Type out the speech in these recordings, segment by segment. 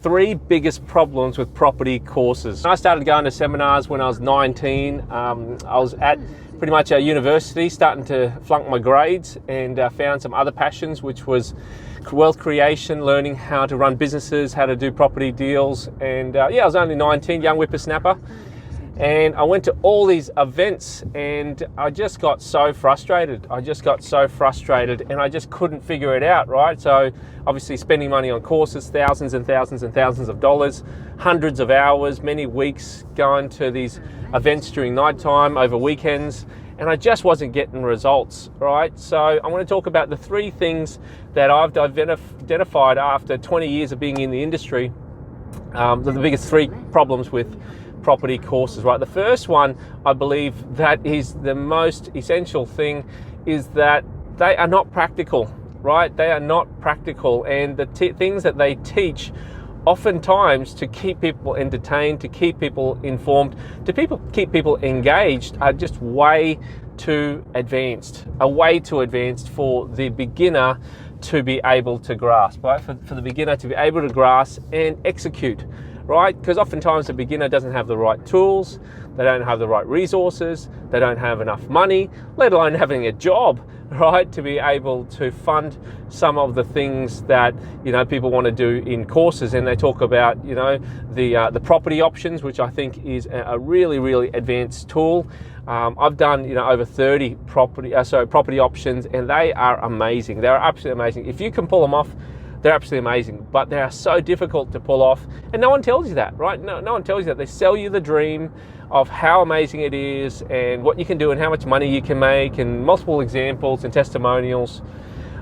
Three biggest problems with property courses. I started going to seminars when I was 19. I was at pretty much a university starting to flunk my grades, and found some other passions, which was wealth creation, learning how to run businesses, how to do property deals. And I was only 19, young whippersnapper. And I went to all these events and I just got so frustrated. And I just couldn't figure it out, right? So obviously spending money on courses, thousands and thousands and thousands of dollars, hundreds of hours, many weeks going to these events during nighttime, over weekends, and I just wasn't getting results, right? So I want to talk about the three things that I've identified after 20 years of being in the industry, the biggest three problems with property courses, right? The first one, I believe, that is the most essential thing, is that they are not practical, right? They are not practical, and the things that they teach oftentimes to keep people entertained, to keep people informed, keep people engaged, are just way too advanced, for the beginner to be able to grasp, right? For the beginner to be able to grasp and execute, right? Because oftentimes the beginner doesn't have the right tools, they don't have the right resources, they don't have enough money, let alone having a job, right, to be able to fund some of the things that, people want to do in courses. And they talk about, the property options, which I think is a really, really advanced tool. I've done, over 30 property options, and they are amazing. They're absolutely amazing. If you can pull them off, they're absolutely amazing, but they are so difficult to pull off, and no one tells you that, right? No one tells you that. They sell you the dream of how amazing it is and what you can do and how much money you can make, and multiple examples and testimonials.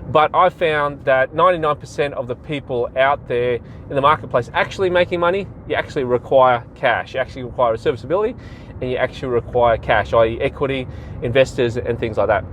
But I found that 99% of the people out there in the marketplace actually making money, you actually require cash. You actually require a serviceability, and you actually require cash, i.e. equity, investors, and things like that.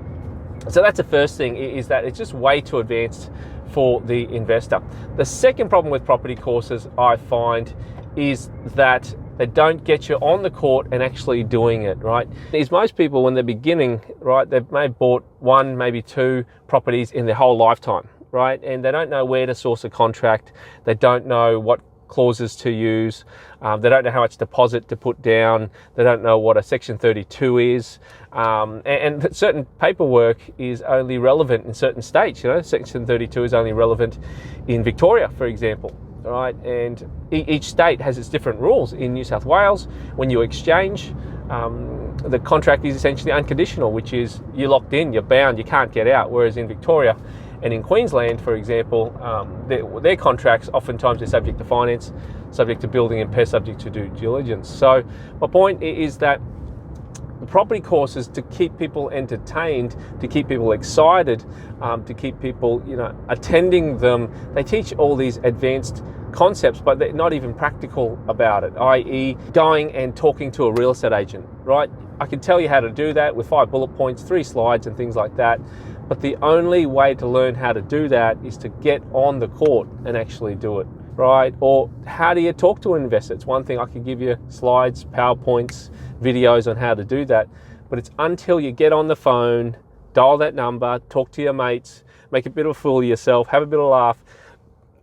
So that's the first thing, is that it's just way too advanced for the investor. The second problem with property courses, I find, is that they don't get you on the court and actually doing it, right? Is most people, when they're beginning, right, they may have bought one, maybe two properties in their whole lifetime, right? And they don't know where to source a contract. They don't know what clauses to use. They don't know how much deposit to put down. They don't know what a Section 32 is. And certain paperwork is only relevant in certain states. Section 32 is only relevant in Victoria, for example, right? And each state has its different rules. In New South Wales, when you exchange, the contract is essentially unconditional, which is you're locked in, you're bound, you can't get out. Whereas in Victoria and in Queensland, for example, their contracts oftentimes are subject to finance, subject to building and pest, subject to due diligence. So my point is that the property courses, to keep people entertained, to keep people excited, to keep people, attending them, they teach all these advanced concepts, but they're not even practical about it, i.e. going and talking to a real estate agent, right? I can tell you how to do that with 5 bullet points, 3 slides and things like that. But the only way to learn how to do that is to get on the court and actually do it, right? Or how do you talk to an investor? It's one thing, I can give you slides, PowerPoints, videos on how to do that. But it's until you get on the phone, dial that number, talk to your mates, make a bit of a fool of yourself, have a bit of a laugh,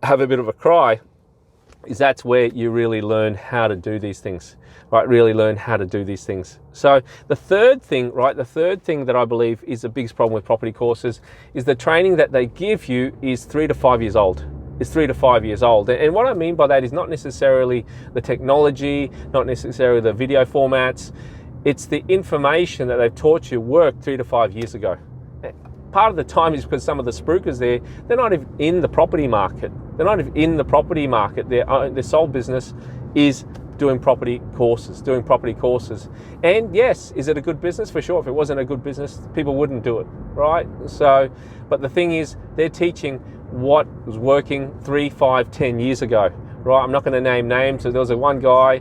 have a bit of a cry, is that's where you really learn how to do these things, right? Really learn how to do these things. So the third thing that I believe is the biggest problem with property courses is the training that they give you is 3 to 5 years old. And what I mean by that is not necessarily the technology, not necessarily the video formats. It's the information that they've taught you worked 3 to 5 years ago. Part of the time is because some of the spruikers they're not even in the property market. Their sole business is doing property courses. And yes, is it a good business? For sure. If it wasn't a good business, people wouldn't do it, right? So, but the thing is, they're teaching what was working 3, 5, 10 years ago, right? I'm not going to name names. So there was one guy,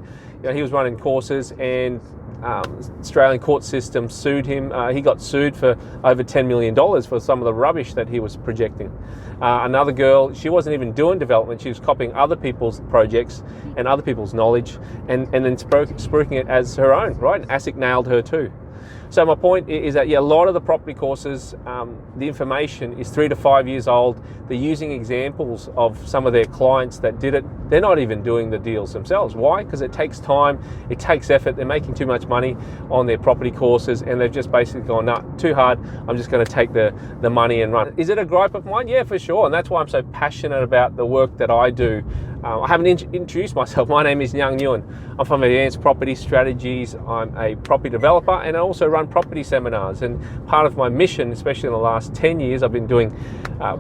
he was running courses, and Australian court system sued him. He got sued for over $10 million for some of the rubbish that he was projecting. Another girl, she wasn't even doing development. She was copying other people's projects and other people's knowledge and then spruiking it as her own, right? And ASIC nailed her too. So my point is that, yeah, a lot of the property courses, the information is 3 to 5 years old. They're using examples of some of their clients that did it. They're not even doing the deals themselves. Why? Because it takes time, it takes effort. They're making too much money on their property courses, and they've just basically gone, nah, too hard. I'm just going to take the money and run. Is it a gripe of mine? Yeah, for sure. And that's why I'm so passionate about the work that I do. I haven't introduced myself. My name is Ngang Nguyen. I'm from Advanced Property Strategies. I'm a property developer, and I also run property seminars. And part of my mission, especially in the last 10 years, I've been doing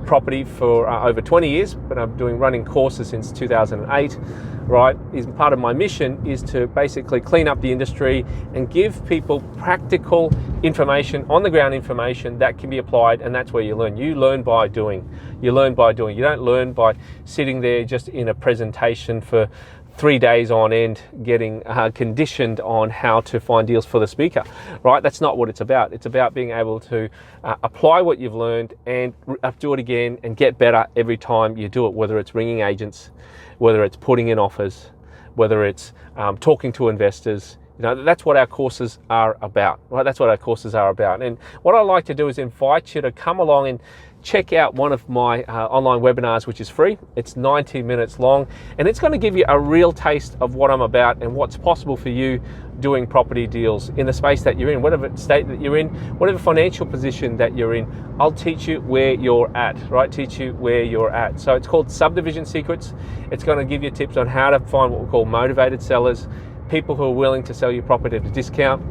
property for over 20 years, but I'm running courses since 2008, right? Part of my mission is to basically clean up the industry and give people practical information, on the ground information that can be applied, and that's where you learn. You learn by doing. You learn by doing. You don't learn by sitting there just in a presentation for 3 days on end, getting conditioned on how to find deals for the speaker, right? That's not what it's about. It's about being able to apply what you've learned and do it again and get better every time you do it, whether it's ringing agents, whether it's putting in offers, whether it's talking to investors. You know, that's what our courses are about, right? That's what our courses are about. And what I like to do is invite you to come along and check out one of my online webinars, which is free. It's 90 minutes long, and it's going to give you a real taste of what I'm about and what's possible for you doing property deals in the space that you're in, whatever state that you're in, whatever financial position that you're in. I'll teach you where you're at, right? Teach you where you're at. So it's called Subdivision Secrets. It's going to give you tips on how to find what we call motivated sellers, people who are willing to sell your property at a discount,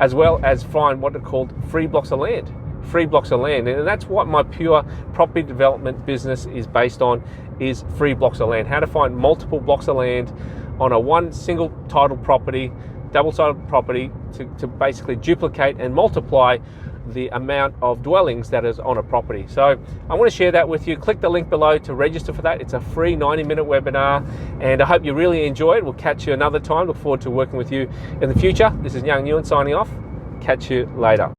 as well as find what are called free blocks of land. Free blocks of land, and that's what my pure property development business is based on, is free blocks of land. How to find multiple blocks of land on a one single title property, double-sided property, to basically duplicate and multiply the amount of dwellings that is on a property. So I want to share that with you. Click the link below to register for that. It's a free 90-minute webinar, and I hope you really enjoy it. We'll catch you another time. Look forward to working with you in the future. This is Ngang Nguyen signing off. Catch you later.